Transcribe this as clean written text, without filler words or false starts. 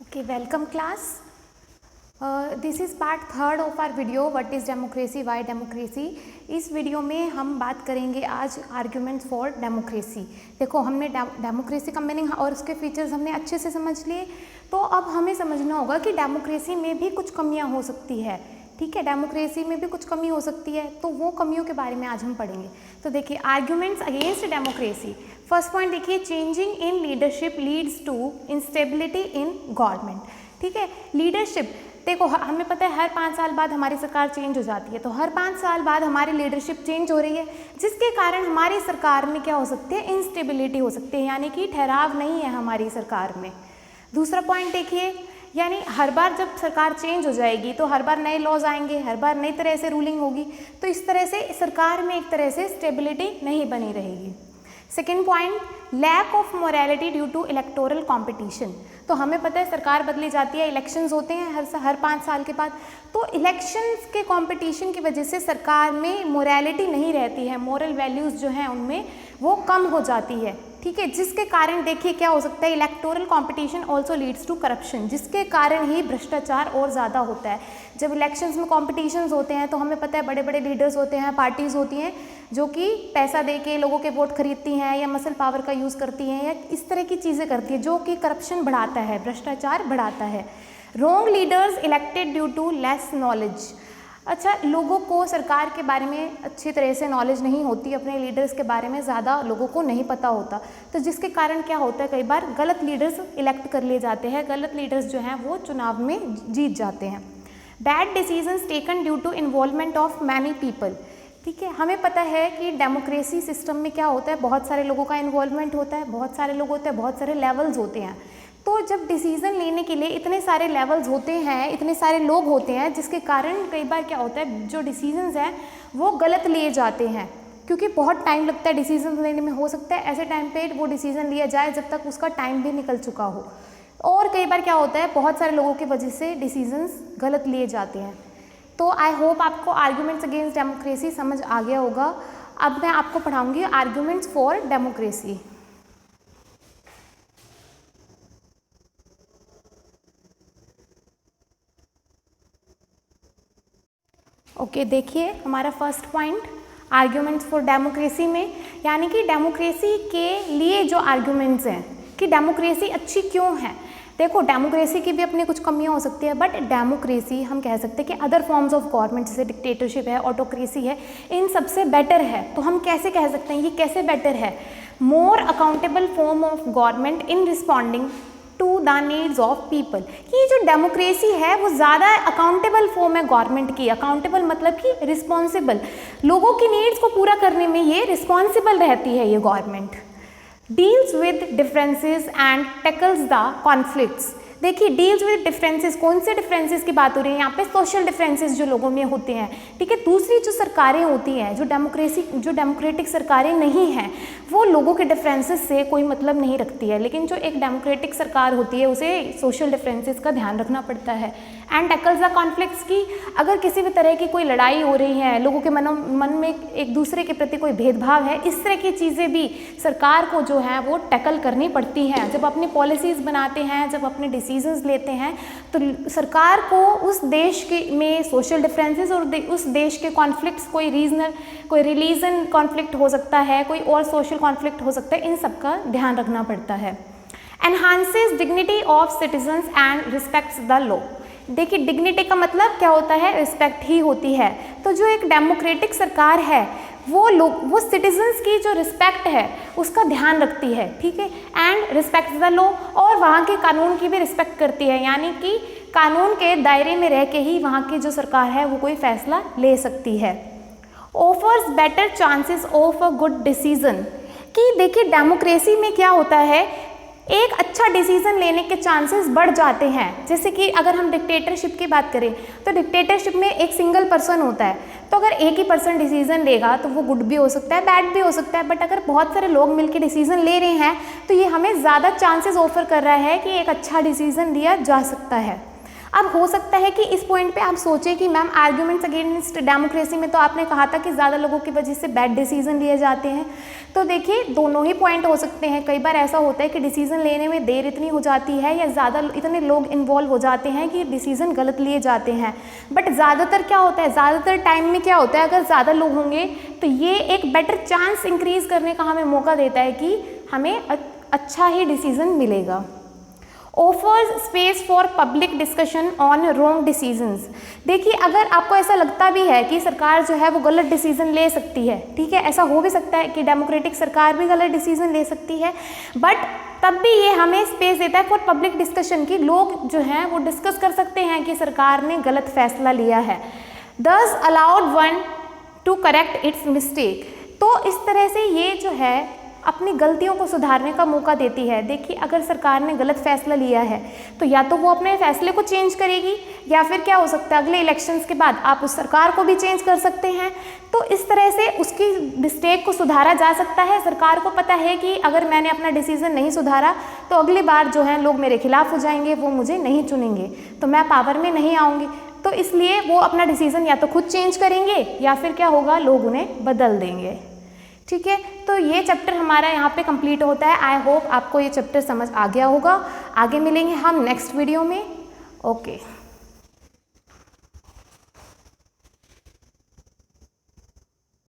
Okay, welcome class. This is part third of our video what is democracy, why democracy. इस video में हम बात करेंगे आज आर्ग्यूमेंट्स फॉर डेमोक्रेसी. देखो हमने डेमोक्रेसी का मीनिंग और उसके फीचर्स हमने अच्छे से समझ लिए. तो अब हमें समझना होगा कि डेमोक्रेसी में भी कुछ कमियां हो सकती है. ठीक है, डेमोक्रेसी में भी कुछ कमी हो सकती है, तो वो कमियों के बारे में आज हम पढ़ेंगे. तो देखिए arguments against democracy. First point देखिए, changing in leadership leads to instability in government. ठीक है, लीडरशिप देखो हमें पता है हर 5 साल बाद हमारी सरकार चेंज हो जाती है, तो हर 5 साल बाद हमारी लीडरशिप चेंज हो रही है, जिसके कारण हमारी सरकार में क्या हो सकती है, इंस्टेबिलिटी हो सकती है, यानी कि ठहराव नहीं है हमारी सरकार में. दूसरा पॉइंट देखिए, यानी हर बार जब सरकार चेंज हो जाएगी तो हर बार नए लॉज आएंगे, हर बार नई तरह से रूलिंग होगी, तो इस तरह से सरकार में एक तरह से स्टेबिलिटी नहीं बनी रहेगी. Second point, lack of morality due to electoral competition. तो हमें पता है सरकार बदली जाती है, इलेक्शंस होते हैं हर 5 साल के बाद, तो इलेक्शंस के कंपटीशन की वजह से सरकार में मोरालिटी नहीं रहती है, मोरल वैल्यूज़ जो हैं उनमें वो कम हो जाती है. ठीक है, जिसके कारण देखिए क्या हो सकता है, electoral competition also leads to corruption, जिसके कारण ही भ्रष्टाचार और ज़्यादा होता है. जब इलेक्शंस में कॉम्पिटिशन्स होते हैं तो हमें पता है बड़े बड़े लीडर्स होते हैं, पार्टीज़ होती हैं जो कि पैसा दे के लोगों के वोट खरीदती हैं या मसल पावर का यूज़ करती हैं या इस तरह की चीज़ें करती है जो कि करप्शन बढ़ाता है, भ्रष्टाचार बढ़ाता है. Wrong leaders elected due to less knowledge. अच्छा, लोगों को सरकार के बारे में अच्छी तरह से नॉलेज नहीं होती, अपने लीडर्स के बारे में ज़्यादा लोगों को नहीं पता होता, तो जिसके कारण क्या होता है, कई बार गलत लीडर्स इलेक्ट कर लिए जाते हैं, गलत लीडर्स जो हैं वो चुनाव में जीत जाते हैं. Bad decisions taken due to involvement of many people. ठीक है, हमें पता है कि डेमोक्रेसी सिस्टम में क्या होता है, बहुत सारे लोगों का इन्वॉल्वमेंट होता है, बहुत सारे लोग होते हैं, बहुत सारे लेवल्स होते हैं. तो जब डिसीज़न लेने के लिए इतने सारे लेवल्स होते हैं, इतने सारे लोग होते हैं, जिसके कारण कई बार क्या होता है, जो डिसीजंस हैं वो गलत लिए जाते हैं, क्योंकि बहुत टाइम लगता है डिसीजन लेने में. हो सकता है ऐसे टाइम पे वो डिसीज़न लिया जाए जब तक उसका टाइम भी निकल चुका हो, और कई बार क्या होता है बहुत सारे लोगों की वजह से डिसीजंस गलत लिए जाते हैं. तो आई होप आपको आर्ग्यूमेंट्स अगेंस्ट डेमोक्रेसी समझ आ गया होगा. अब मैं आपको पढ़ाऊँगी आर्ग्यूमेंट्स फॉर डेमोक्रेसी. ओके, देखिए हमारा first point arguments for democracy में, यानी कि डेमोक्रेसी के लिए जो आर्ग्यूमेंट्स हैं कि डेमोक्रेसी अच्छी क्यों है. देखो डेमोक्रेसी की भी अपनी कुछ कमियां हो सकती है, बट डेमोक्रेसी हम कह सकते हैं कि अदर फॉर्म्स ऑफ गवर्नमेंट जैसे डिक्टेटरशिप है, ऑटोक्रेसी है, इन सबसे बेटर है. तो हम कैसे कह सकते हैं ये कैसे बेटर है, more accountable form of government in responding to the needs of people. कि जो डेमोक्रेसी है वो ज़्यादा अकाउंटेबल फॉर्म है गवर्नमेंट की. अकाउंटेबल मतलब कि रिस्पॉन्सिबल, लोगों की नीड्स को पूरा करने में ये रिस्पॉन्सिबल रहती है ये government. Deals with differences and tackles the conflicts. देखिए डील्स विद डिफरेंसेस, कौन से डिफरेंसेस की बात हो रही है यहाँ पे, सोशल डिफरेंसेस जो लोगों में होते हैं. ठीक है, दूसरी जो सरकारें होती हैं, जो डेमोक्रेटिक सरकारें नहीं हैं, वो लोगों के डिफरेंसेस से कोई मतलब नहीं रखती है, लेकिन जो एक डेमोक्रेटिक सरकार होती है उसे सोशल डिफरेंसेस का ध्यान रखना पड़ता है. एंड टैकल्स द कॉन्फ्लिक्ट्स की, अगर किसी भी तरह की कोई लड़ाई हो रही है, लोगों के मन में एक दूसरे के प्रति कोई भेदभाव है, इस तरह की चीज़ें भी सरकार को जो है वो टैकल करनी पड़ती हैं. जब अपनी पॉलिसीज़ बनाते हैं, जब अपने डिसीजंस लेते हैं, तो सरकार को उस देश के में सोशल डिफरेंसेस और उस देश के कॉन्फ्लिक्ट्स, कोई रिलीजन कॉन्फ्लिक्ट हो सकता है, कोई और सोशल कॉन्फ्लिक्ट हो सकता है, इन सब का ध्यान रखना पड़ता है. Enhances dignity of citizens and respects the law. देखिए डिग्निटी का मतलब क्या होता है, रिस्पेक्ट ही होती है. तो जो एक डेमोक्रेटिक सरकार है वो सिटीजन्स की जो रिस्पेक्ट है उसका ध्यान रखती है. ठीक है, एंड रिस्पेक्ट द लॉ, और वहाँ के कानून की भी रिस्पेक्ट करती है, यानी कि कानून के दायरे में रह के ही वहाँ की जो सरकार है वो कोई फैसला ले सकती है. Offers better chances of a good decision. कि देखिए डेमोक्रेसी में क्या होता है, एक अच्छा डिसीजन लेने के चांसेस बढ़ जाते हैं. जैसे कि अगर हम डिक्टेटरशिप की बात करें तो डिक्टेटरशिप में एक सिंगल पर्सन होता है, तो अगर एक ही पर्सन डिसीजन लेगा तो वो गुड भी हो सकता है, बैड भी हो सकता है, बट अगर बहुत सारे लोग मिलकर डिसीजन ले रहे हैं तो ये हमें ज़्यादा चांसेस ऑफर कर रहा है कि एक अच्छा डिसीजन लिया जा सकता है. अब हो सकता है कि इस पॉइंट पे आप सोचें कि मैम आर्ग्यूमेंट्स अगेंस्ट डेमोक्रेसी में तो आपने कहा था कि ज़्यादा लोगों की वजह से बैड डिसीजन लिए जाते हैं। तो देखिए दोनों ही पॉइंट हो सकते हैं। कई बार ऐसा होता है कि डिसीजन लेने में देर इतनी हो जाती है या ज़्यादा इतने लोग इन्वॉल्व हो जाते हैं कि डिसीजन गलत लिए जाते हैं। बट ज़्यादातर क्या होता है, ज़्यादातर टाइम में क्या होता है, अगर ज़्यादा लोग होंगे तो ये एक बेटर चांस इंक्रीज़ करने का हमें मौका देता है कि हमें अच्छा ही डिसीजन मिलेगा। Offers space for public discussion on wrong decisions. देखिए अगर आपको ऐसा लगता भी है कि सरकार जो है वो गलत डिसीजन ले सकती है, ठीक है, ऐसा हो भी सकता है कि डेमोक्रेटिक सरकार भी गलत डिसीजन ले सकती है, बट तब भी ये हमें स्पेस देता है फॉर पब्लिक डिस्कशन कि लोग जो हैं वो डिस्कस कर सकते हैं कि सरकार ने गलत फैसला लिया है। दस allowed one two correct it's mistake. तो इस तरह से ये जो है अपनी गलतियों को सुधारने का मौका देती है। देखिए अगर सरकार ने गलत फैसला लिया है तो या तो वो अपने फैसले को चेंज करेगी या फिर क्या हो सकता है अगले इलेक्शंस के बाद आप उस सरकार को भी चेंज कर सकते हैं। तो इस तरह से उसकी मिस्टेक को सुधारा जा सकता है। सरकार को पता है कि अगर मैंने अपना डिसीजन नहीं सुधारा तो अगली बार जो है लोग मेरे खिलाफ हो जाएंगे, वो मुझे नहीं चुनेंगे, तो मैं पावर में नहीं आऊँगी। तो इसलिए वो अपना डिसीजन या तो खुद चेंज करेंगे या फिर क्या होगा, लोग उन्हें बदल देंगे। ठीक है, तो ये चैप्टर हमारा यहाँ पे कंप्लीट होता है। आई होप आपको ये चैप्टर समझ आ गया होगा। आगे मिलेंगे हम नेक्स्ट वीडियो में। ओके।